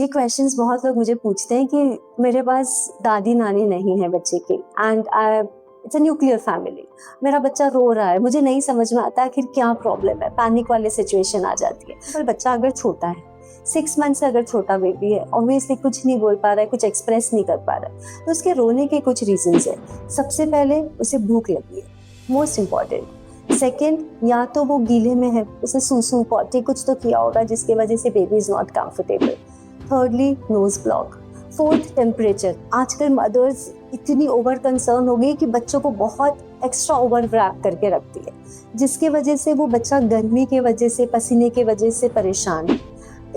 ये क्वेश्चंस बहुत लोग मुझे पूछते हैं कि मेरे पास दादी नानी नहीं है बच्चे की and it's a nuclear family. मेरा बच्चा रो रहा है, मुझे नहीं समझ में आता आखिर क्या प्रॉब्लम है, पैनिक वाली सिचुएशन आ जाती है। पर बच्चा अगर छोटा है, 6 मंथ से अगर छोटा बेबी है, ऑब्वियसली कुछ नहीं बोल पा रहा है, कुछ एक्सप्रेस नहीं कर पा रहा है, तो उसके रोने के कुछ रीजंस है। सबसे पहले उसे भूख लगी है, मोस्ट इम्पॉर्टेंट। सेकेंड, या तो वो गीले में है, उसे सूसू पॉटी कुछ तो किया होगा जिसकी वजह से baby is not comfortable. Thirdly, nose block. Fourth, temperature. आजकल मदर्स इतनी ओवर कंसर्न हो गई कि बच्चों को बहुत एक्स्ट्रा ओवर रैप करके रखती है, जिसके वजह से वो बच्चा गर्मी के वजह से, पसीने के वजह से परेशान है।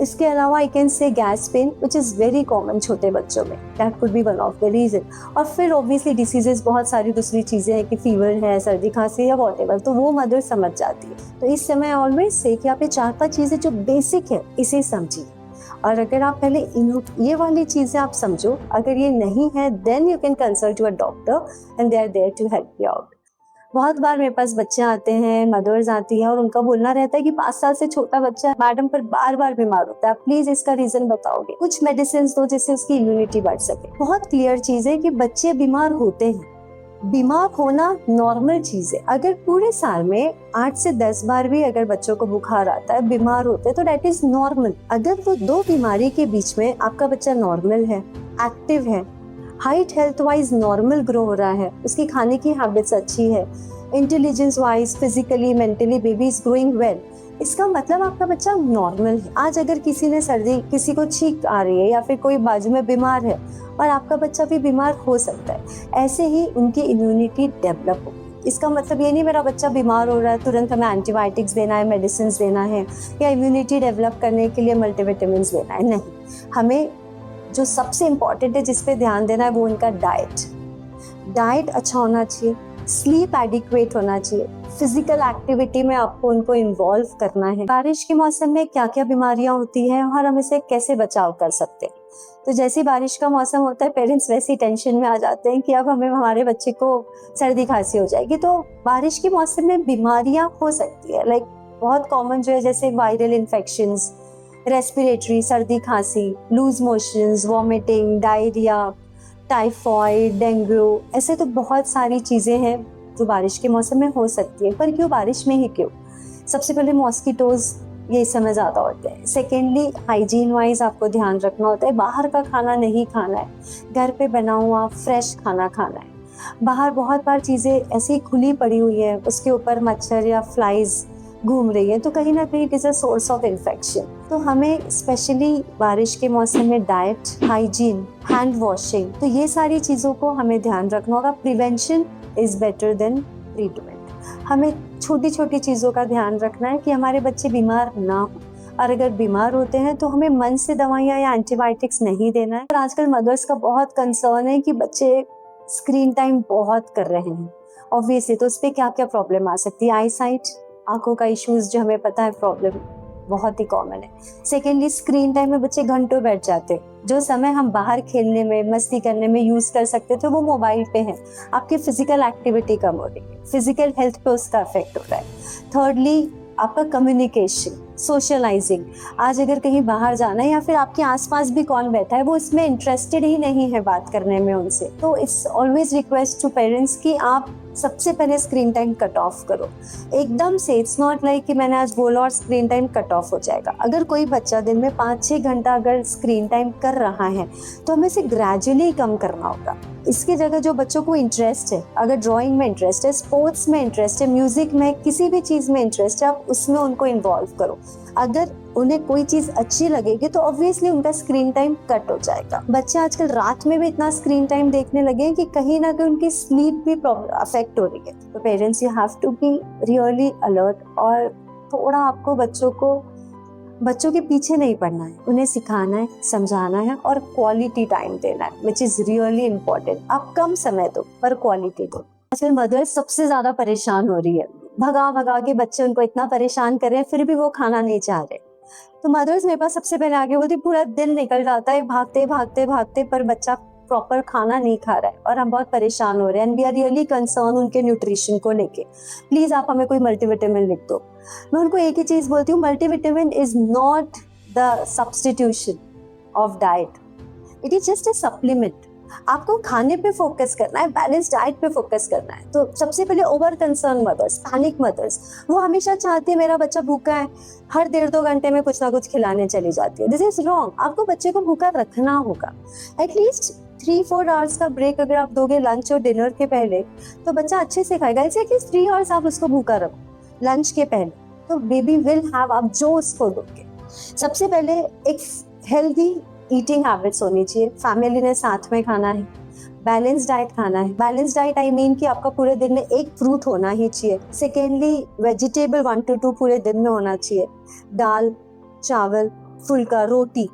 इसके अलावा I can say gas pain which is very common छोटे बच्चों में, that could be one of the reason. और फिर ऑब्वियसली डिसीजेज, बहुत सारी दूसरी चीज़ें हैं कि फीवर है, सर्दी खांसी या वॉटेवर, तो वो मदर समझ जाती है। तो इस समय ऑलवेज से कि आप ये 4-5 चीज़ें जो बेसिक है इसे समझिए, और अगर आप पहले ये वाली चीज़ें आप समझो, अगर ये नहीं है then you can consult your doctor and they are there to help you out. बहुत बार मेरे पास बच्चे आते हैं, मदर्स आती हैं और उनका बोलना रहता है कि 5 साल से छोटा बच्चा है मैडम, पर बार बार बीमार होता है, प्लीज इसका रीजन बताओगे, कुछ मेडिसिन दो जिससे उसकी इम्यूनिटी बढ़ सके। बहुत क्लियर चीज है कि बच्चे बीमार होते हैं, बीमार होना नॉर्मल चीज है। अगर पूरे साल में 8 से 10 बार भी अगर बच्चों को बुखार आता है, बीमार होते हैं, तो दैट इज नॉर्मल। अगर वो दो बीमारी के बीच में आपका बच्चा नॉर्मल है, एक्टिव है, height health wise normal grow हो रहा है, उसकी खाने की हैबिट्स अच्छी है, intelligence wise, physically, mentally baby is growing well, इसका मतलब आपका बच्चा नॉर्मल है। आज अगर किसी ने सर्दी, किसी को छींक आ रही है या फिर कोई बाजू में बीमार है, और आपका बच्चा भी बीमार हो सकता है, ऐसे ही उनकी इम्यूनिटी डेवलप हो। इसका मतलब ये नहीं मेरा बच्चा बीमार हो रहा है तुरंत हमें एंटीबायोटिक्स देना है, मेडिसिन देना है, या इम्यूनिटी डेवलप करने के लिए मल्टीविटामिन देना है, नहीं। हमें जो सबसे इम्पॉर्टेंट है, जिस पे ध्यान देना है, वो उनका डाइट अच्छा होना चाहिए, स्लीप एडिक्वेट होना चाहिए, फिजिकल एक्टिविटी में आपको उनको इन्वॉल्व करना है। बारिश के मौसम में क्या क्या बीमारियां होती हैं और हम इसे कैसे बचाव कर सकते हैं। तो जैसे बारिश का मौसम होता है, पेरेंट्स वैसे ही टेंशन में आ जाते हैं कि अब हमें हमारे बच्चे को सर्दी खांसी हो जाएगी। तो बारिश के मौसम में बीमारियां हो सकती है, लाइक बहुत कॉमन जो है, जैसे वायरल इन्फेक्शंस, रेस्पिरेटरी, सर्दी खांसी, loose motions, vomiting, diarrhoea, typhoid, dengue, ऐसे तो बहुत सारी चीज़ें हैं जो बारिश के मौसम में हो सकती है। पर क्यों बारिश में ही क्यों? सबसे पहले मॉस्किटोज ये इस समय ज़्यादा होते हैं। सेकेंडली, हाइजीन वाइज आपको ध्यान रखना होता है, बाहर का खाना नहीं खाना है, घर पे बना हुआ फ्रेश खाना खाना है। बाहर बहुत बार चीज़ें ऐसी खुली पड़ी हुई है, उसके ऊपर मच्छर या फ्लाइज घूम रही है, तो कहीं ना कहीं it is a source of infection. तो हमें स्पेशली बारिश के मौसम में डाइट, हाइजीन, हैंड वॉशिंग, तो ये सारी चीज़ों को हमें ध्यान रखना होगा। Prevention is better than treatment. हमें छोटी छोटी चीज़ों का ध्यान रखना है कि हमारे बच्चे बीमार ना हो, और अगर बीमार होते हैं तो हमें मन से दवाइयाँ या एंटीबायोटिक्स नहीं देना है। और आजकल मदर्स का बहुत कंसर्न है कि बच्चे स्क्रीन टाइम बहुत कर रहे हैं, ऑब्वियसली, तो उस पर क्या क्या प्रॉब्लम आ सकती है। आई साइट, आंखों का इश्यूज जो हमें पता है प्रॉब्लम बहुत ही कॉमन है। सेकेंडली, स्क्रीन टाइम में बच्चे घंटों बैठ जाते हैं, जो समय हम बाहर खेलने में, मस्ती करने में यूज कर सकते थे, वो मोबाइल पे है। आपकी फिजिकल एक्टिविटी कम हो रही है, फिजिकल हेल्थ पे उसका इफेक्ट हो रहा है। थर्डली, आपका कम्युनिकेशन, सोशलाइजिंग। आज अगर कहीं बाहर जाना है या फिर आपके आसपास भी कौन बैठा है, वो इसमें इंटरेस्टेड ही नहीं है बात करने में उनसे, तो it's always request to parents कि आप सबसे पहले स्क्रीन टाइम कट ऑफ करो एकदम से। इट्स नॉट लाइक कि मैंने आज बोला और स्क्रीन टाइम कट ऑफ हो जाएगा। अगर कोई बच्चा दिन में 5-6 घंटा अगर स्क्रीन टाइम कर रहा है, तो हमें इसे ग्रेजुअली कम करना होगा। इसकी जगह जो बच्चों को इंटरेस्ट है, अगर ड्राइंग में इंटरेस्ट है, स्पोर्ट्स में इंटरेस्ट है, म्यूजिक में, किसी भी चीज़ में इंटरेस्ट है, आप उसमें उनको इन्वॉल्व करो। अगर उन्हें कोई चीज़ अच्छी लगेगी तो ऑब्वियसली उनका स्क्रीन टाइम कट हो जाएगा। बच्चे आजकल रात में भी इतना स्क्रीन टाइम देखने लगे हैं कि कहीं ना कहीं उनकी स्लीप भी अफेक्ट हो रही है। तो parents, you have to be really alert, और थोड़ा आपको बच्चों के पीछे नहीं पड़ना है, उन्हें सिखाना है, समझाना है, और क्वालिटी टाइम देना है, विच इज़ रियली इम्पोर्टेंट। आप कम समय दो पर क्वालिटी दो। आजकल मदर्स सबसे ज़्यादा परेशान हो रही है, भगा भगा के बच्चे उनको इतना परेशान कर रहे हैं, फिर भी वो खाना नहीं चाह रहे। तो मदर्स मेरे पास सबसे पहले आगे बोलती, पूरा दिन निकल जाता है भागते भागते भागते, पर बच्चा प्रॉपर खाना नहीं खा रहा है और हम बहुत परेशान हो रहे हैं, and we are really concern उनके न्यूट्रिशन को लेके। प्लीज आप हमें कोई मल्टीविटामिन लिख दो। मैं उनको एक ही चीज बोलती हूँ, multivitamin is not the substitution, of diet, it is just a supplement. आपको खाने पे फोकस करना है, बैलेंस डाइट पे फोकस करना है। तो सबसे पहले over concern mothers, panic mothers, वो हमेशा चाहती है मेरा बच्चा भूखा है, हर 1.5-2 घंटे में कुछ ना कुछ खिलाने चली जाती है। This is wrong. आपको बच्चे को भूखा रखना होगा। एटलीस्ट 3-4 आवर्स का ब्रेक अगर आप दोगे लंच और डिनर के पहले, तो बच्चा अच्छे से खाएगा। ऐसे एटलीस्ट 3 आवर्स आप उसको भूखा रखो लंच के पहले, तो बेबी विल हैव, आप जो उसको दोगे। सबसे पहले एक हेल्दी ईटिंग हैबिट्स होनी चाहिए। फैमिली ने साथ में खाना है, बैलेंस डाइट खाना है। बैलेंस डाइट आई मीन कि आपका पूरे दिन में एक फ्रूट होना ही चाहिए। सेकेंडली वेजिटेबल 1 to 2 पूरे दिन में होना चाहिए। दाल, चावल, फुल्का, रोटी,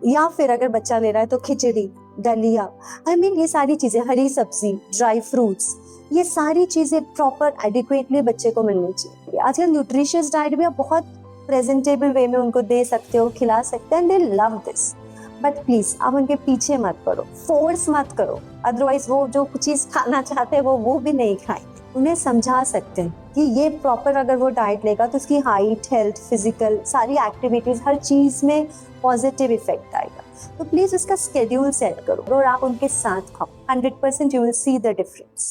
या फिर अगर बच्चा ले रहा है तो खिचड़ी, दलिया, आई मीन ये सारी चीजें, हरी सब्जी, ड्राई फ्रूट्स, ये सारी चीजें प्रॉपर एडिक्वेटली बच्चे को मिलनी चाहिए। आजकल न्यूट्रिशियस डाइट भी आप बहुत प्रेजेंटेबल वे में उनको दे सकते हो, खिला सकते हैं, दे लव दिस। बट प्लीज आप उनके पीछे मत पड़ो, फोर्स मत करो, अदरवाइज वो जो चीज खाना चाहते हैं वो भी नहीं खाएंगे। उन्हें समझा सकते हैं कि ये प्रॉपर अगर वो डाइट लेगा तो उसकी हाइट, हेल्थ, फिजिकल सारी एक्टिविटीज, हर चीज में पॉजिटिव इफेक्ट आएगा। तो प्लीज उसका स्केड्यूल सेट करो और आप उनके साथ खाओ। 100% you will see the difference.